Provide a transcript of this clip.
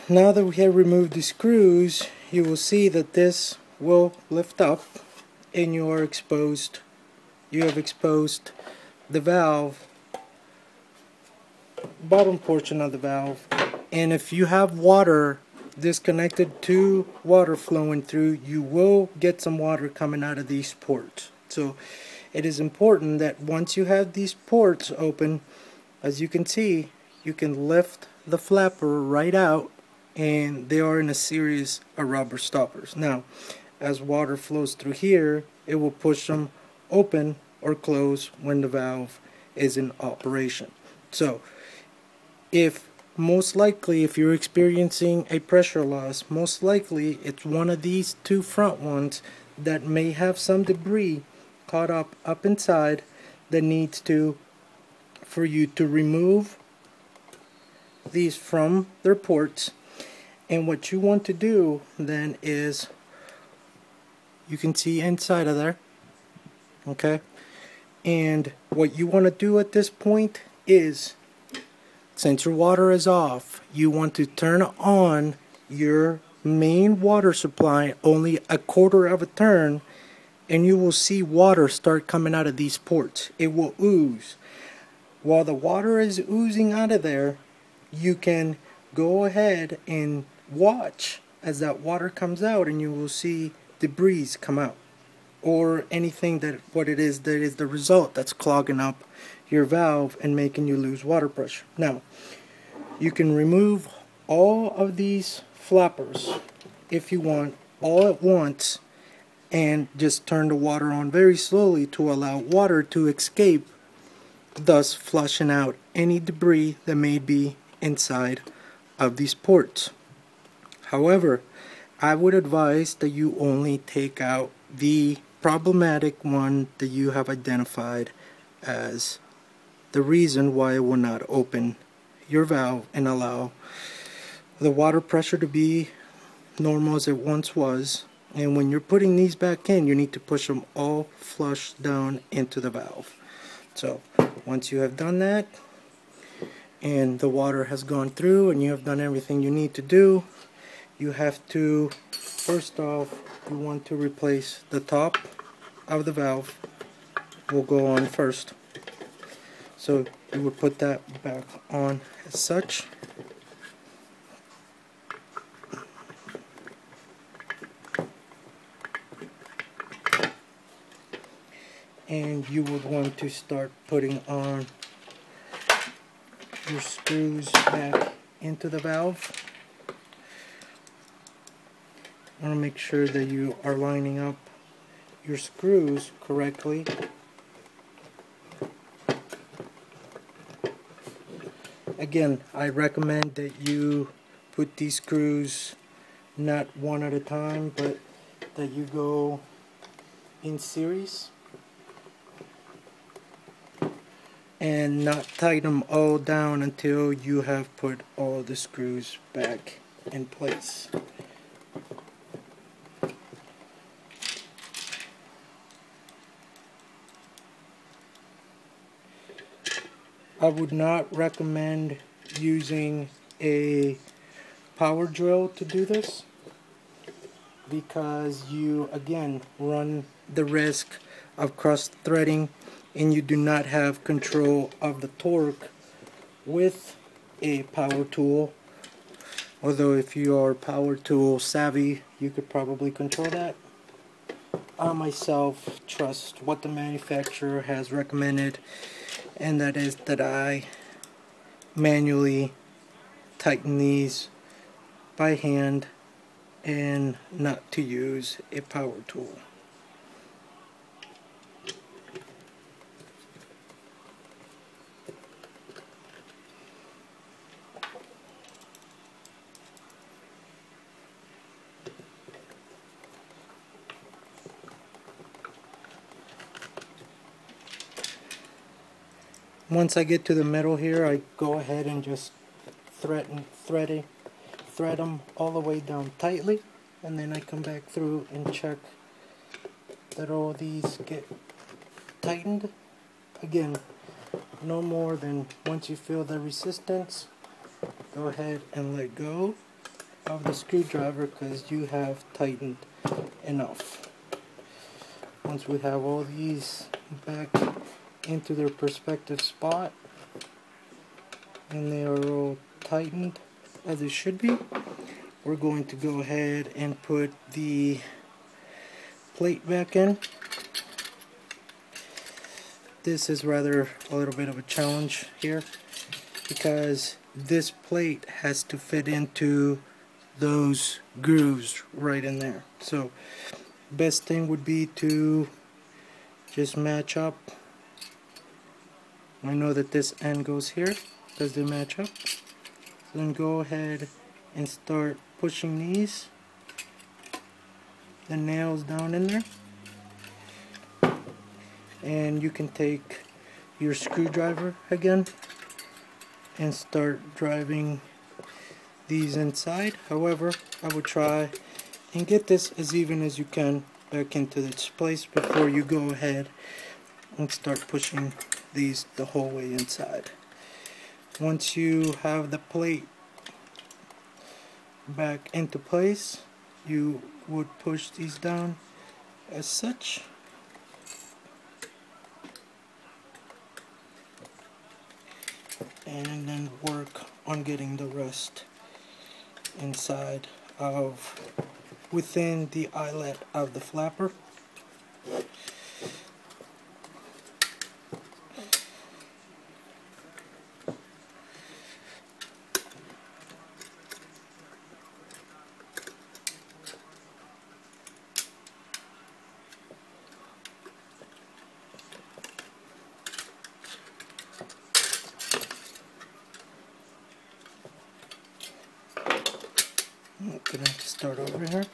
now that we have removed the screws, you will see that this will lift up and you have exposed the valve, bottom portion of the valve. And if you have water disconnected to water flowing through, you will get some water coming out of these ports. So it is important that once you have these ports open, as you can see, you can lift the flapper right out, and they are in a series of rubber stoppers. Now, as water flows through here, it will push them open or close when the valve is in operation. So, if you're experiencing a pressure loss, most likely it's one of these two front ones that may have some debris caught up inside that needs for you to remove these from their ports. And what you want to do then is, you can see inside of there, okay, and what you want to do at this point is, since your water is off, you want to turn on your main water supply only a quarter of a turn, and you will see water start coming out of these ports. It will ooze. While the water is oozing out of there, you can go ahead and watch as that water comes out, and you will see debris come out, or anything that is the result that's clogging up your valve and making you lose water pressure. Now, you can remove all of these flappers if you want all at once, and just turn the water on very slowly to allow water to escape, thus flushing out any debris that may be inside of these ports. However, I would advise that you only take out the problematic one that you have identified as the reason why it will not open your valve and allow the water pressure to be normal as it once was. And when you're putting these back in, you need to push them all flush down into the valve. So once you have done that and the water has gone through and you have done everything you need to do, you have to, first off, you want to replace the top of the valve. Will go on first. So you would put that back on as such. And you would want to start putting on your screws back into the valve. I want to make sure that you are lining up your screws correctly. Again, I recommend that you put these screws not one at a time, but that you go in series and not tighten them all down until you have put all the screws back in place. I would not recommend using a power drill to do this, because you again run the risk of cross threading, and you do not have control of the torque with a power tool. Although if you are power tool savvy, you could probably control that. I myself trust what the manufacturer has recommended, and that is that I manually tighten these by hand and not to use a power tool. Once I get to the middle here, I go ahead and just thread them all the way down tightly, and then I come back through and check that all these get tightened. Again, no more than once you feel the resistance, go ahead and let go, of the screwdriver because you have tightened enough. Once we have all these back into their respective spot and they are all tightened as they should be, we're going to go ahead and put the plate back in. This is rather a little bit of a challenge here because this plate has to fit into those grooves right in there. So best thing would be to just match up. I know that this end goes here. Does they match up? So then go ahead and start pushing the nails down in there. And you can take your screwdriver again and start driving these inside. However, I would try and get this as even as you can back into its place before you go ahead and start pushing these the whole way inside. Once you have the plate back into place, you would push these down as such. And then work on getting the rest inside of within the eyelet of the flapper. I'm gonna have to start over here.